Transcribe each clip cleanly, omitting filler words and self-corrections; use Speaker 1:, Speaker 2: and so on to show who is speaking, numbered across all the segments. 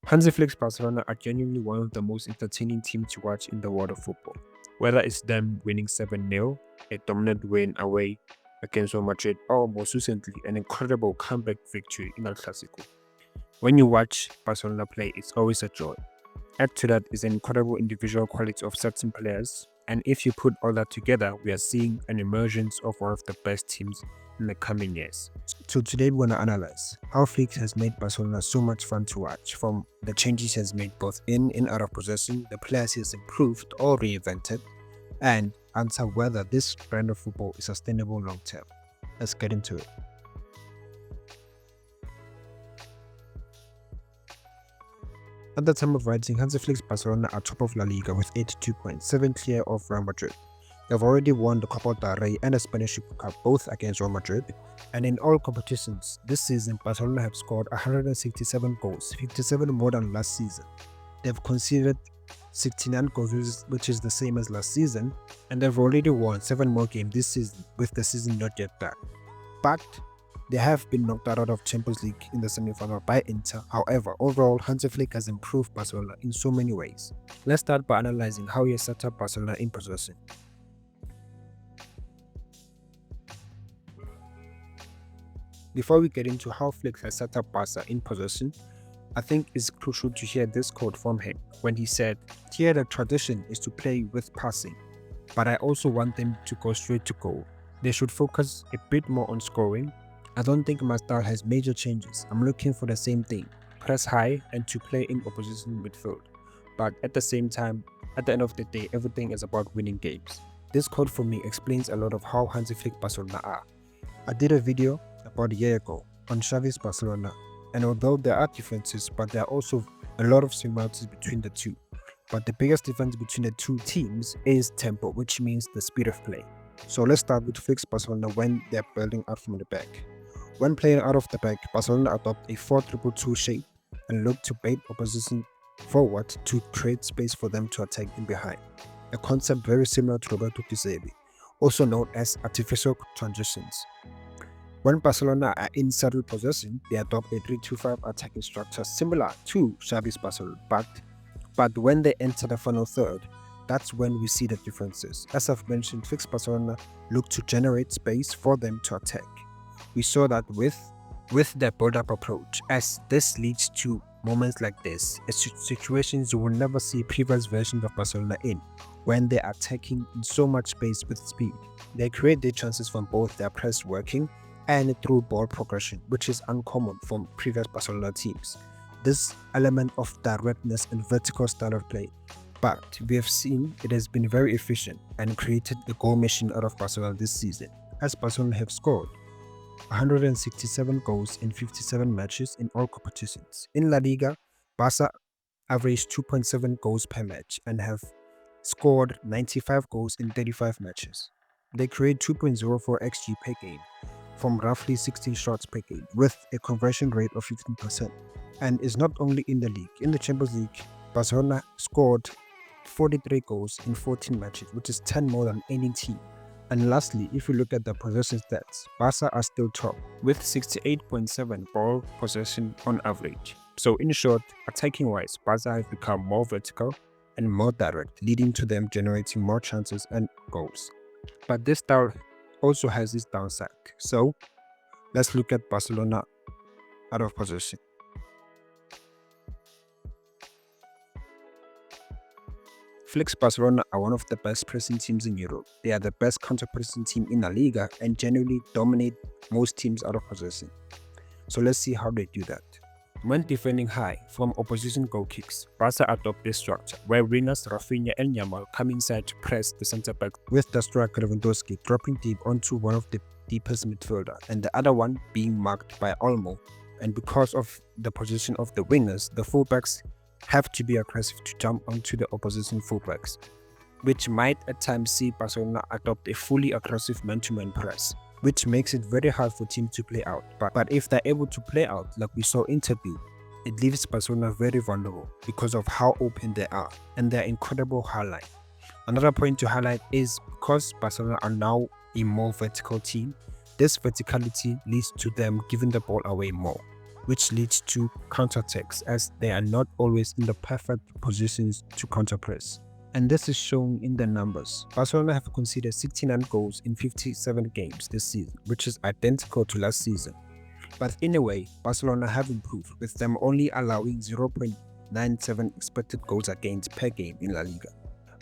Speaker 1: Hansi Flick's Barcelona are genuinely one of the most entertaining teams to watch in the world of football. Whether it's them winning 7-0, a dominant win away against Real Madrid, or most recently, an incredible comeback victory in El Clasico. When you watch Barcelona play, it's always a joy. Add to that is an incredible individual quality of certain players, and if you put all that together, we are seeing an emergence of one of the best teams in the coming years. So today we're gonna analyze how Flick has made Barcelona so much fun to watch, from the changes he has made both in and out of possession, the players he has improved or reinvented, and answer whether this brand of football is sustainable long term. Let's get into it. At the time of writing, Hansi Flick's Barcelona are top of La Liga with 82 points, 7 clear of Real Madrid. They've already won the Copa del Rey and the Spanish Super Cup, both against Real Madrid. And in all competitions this season, Barcelona have scored 167 goals, 57 more than last season. They've conceded 69 goals, which is the same as last season, and they've already won 7 more games this season, with the season not yet done. But they have been knocked out of Champions League in the semi-final by Inter. However, overall, Hansi Flick has improved Barcelona in so many ways. Let's start by analyzing how he has set up Barcelona in possession. Before we get into how Flick has set up Barca in possession, I think it's crucial to hear this quote from him when he said, "Here the tradition is to play with passing, but I also want them to go straight to goal. They should focus a bit more on scoring. I don't think my style has major changes. I'm looking for the same thing, press high and to play in opposition midfield. But at the same time, at the end of the day, everything is about winning games." This quote for me explains a lot of how Hansi Flick Barcelona are. I did a video about a year ago on Xavi's Barcelona, and although there are differences, but there are also a lot of similarities between the two. But the biggest difference between the two teams is tempo, which means the speed of play. So let's start with Flick's Barcelona when they're building out from the back. When playing out of the back, Barcelona adopt a 4-2-2 shape and look to bait opposition forward to create space for them to attack in behind. A concept very similar to Roberto De Zerbi, also known as artificial transitions. When Barcelona are in settled possession, they adopt a 3-2-5 attacking structure similar to Xavi's Barcelona, but when they enter the final third, that's when we see the differences. As I've mentioned, Flick's Barcelona look to generate space for them to attack. We saw that with their build-up approach, as this leads to moments like this, situations you will never see previous versions of Barcelona in, when they are attacking in so much space with speed. They create their chances from both their press working and through ball progression, which is uncommon from previous Barcelona teams. This element of directness and vertical style of play, but we have seen it has been very efficient and created a goal machine out of Barcelona this season, as Barcelona have scored 167 goals in 57 matches in all competitions. In La Liga, Barca averaged 2.7 goals per match and have scored 95 goals in 35 matches. They create 2.04 xG per game from roughly 16 shots per game, with a conversion rate of 15%. And is not only in the league, in the Champions League, Barcelona scored 43 goals in 14 matches, which is 10 more than any team. And lastly, if you look at the possession stats, Barca are still top, with 68.7 ball possession on average. So in short, attacking-wise, Barca have become more vertical and more direct, leading to them generating more chances and goals. But this style also has its downside. So let's look at Barcelona out of possession. Flick's Barcelona are one of the best pressing teams in Europe. They are the best counter-pressing team in La Liga and generally dominate most teams out of possession. So let's see how they do that. When defending high from opposition goal kicks, Barca adopt this structure where wingers Rafinha and Yamal come inside to press the centre-back, with the striker Lewandowski dropping deep onto one of the deepest midfielder and the other one being marked by Olmo. And because of the position of the wingers, the fullbacks have to be aggressive to jump onto the opposition fullbacks, which might at times see Barcelona adopt a fully aggressive man-to-man press, which makes it very hard for teams to play out. But if they're able to play out like we saw Inter do, it leaves Barcelona very vulnerable because of how open they are and their incredible highlight. Another point to highlight is because Barcelona are now a more vertical team, this verticality leads to them giving the ball away more. which leads to counterattacks as they are not always in the perfect positions to counterpress. And this is shown in the numbers. Barcelona have conceded 69 goals in 57 games this season, which is identical to last season. But in a way, Barcelona have improved, with them only allowing 0.97 expected goals against per game in La Liga.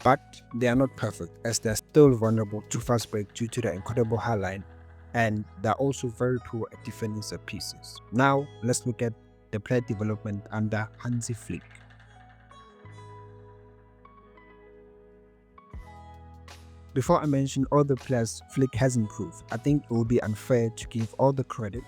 Speaker 1: But they are not perfect, as they are still vulnerable to fast break due to their incredible high line, and they are also very poor at defending set pieces. Now, let's look at the player development under Hansi Flick. Before I mention all the players Flick has improved, I think it would be unfair to give all the credit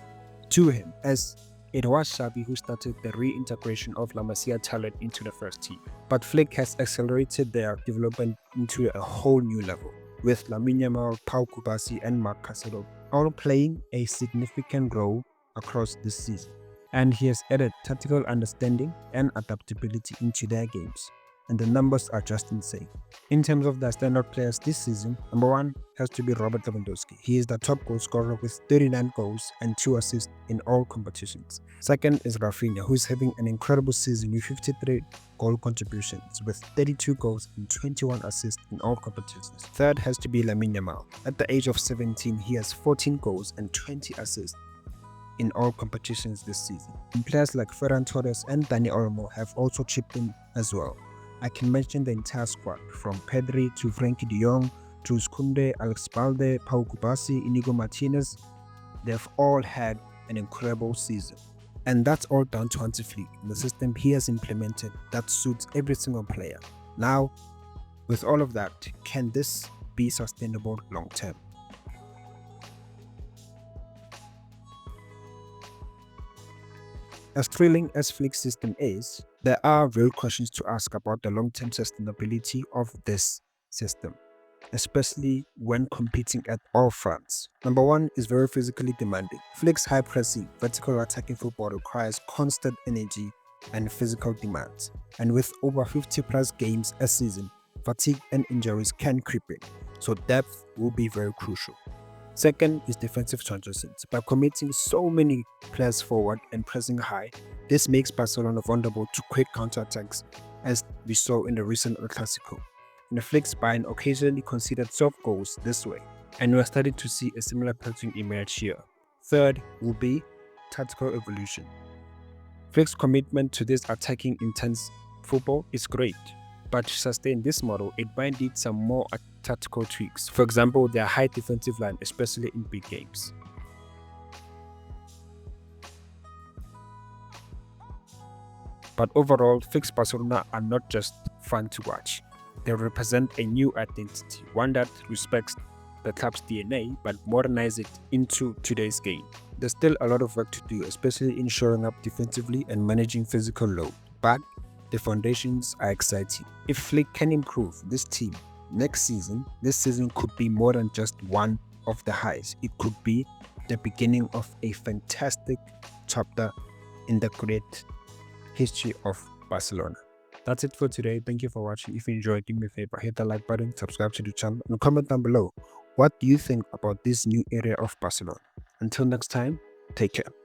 Speaker 1: to him, as it was Xavi who started the reintegration of La Masia talent into the first team. But Flick has accelerated their development into a whole new level, with Lamine Yamal, Pau Kubasi and Marc Casado all playing a significant role across this season. And he has added tactical understanding and adaptability into their games, and the numbers are just insane. In terms of the standout players this season, number 1 has to be Robert Lewandowski. He is the top goal scorer with 39 goals and 2 assists in all competitions. Second is Rafinha, who is having an incredible season with 53 goal contributions with 32 goals and 21 assists in all competitions. Third has to be Lamine Yamal. At the age of 17, he has 14 goals and 20 assists in all competitions this season. And players like Ferran Torres and Dani Olmo have also chipped in as well. I can mention the entire squad, from Pedri to Frenkie de Jong, Jules Koundé, Alex Balde, Pau Kubasi, Inigo Martinez. They've all had an incredible season. And that's all down to Hansi Flick, the system he has implemented that suits every single player. Now, with all of that, can this be sustainable long term? As thrilling as Flick's system is, there are real questions to ask about the long-term sustainability of this system, especially when competing at all fronts. Number 1 is very physically demanding. Flick's high pressing, vertical attacking football requires constant energy and physical demands, and with over 50 plus games a season, fatigue and injuries can creep in, so depth will be very crucial. Second is defensive transitions. By committing so many players forward and pressing high, this makes Barcelona vulnerable to quick counterattacks, as we saw in the recent El Clasico. And Flick's Bayern occasionally conceded soft goals this way, and we're starting to see a similar pattern emerge here. Third will be tactical evolution. Flick's commitment to this attacking intense football is great, but to sustain this model, it might need some more tactical tweaks. For example, their high defensive line, especially in big games. But overall, Flick's Barcelona are not just fun to watch. They represent a new identity, one that respects the club's DNA but modernize it into today's game. There's still a lot of work to do, especially in showing up defensively and managing physical load, but the foundations are exciting. If Flick can improve this team next season, this season could be more than just one of the highs. It could be the beginning of a fantastic chapter in the great history of Barcelona. That's it for today. Thank you for watching. If you enjoyed, do me a favor, hit the like button, subscribe to the channel, and comment down below. What do you think about this new area of Barcelona? Until next time, take care.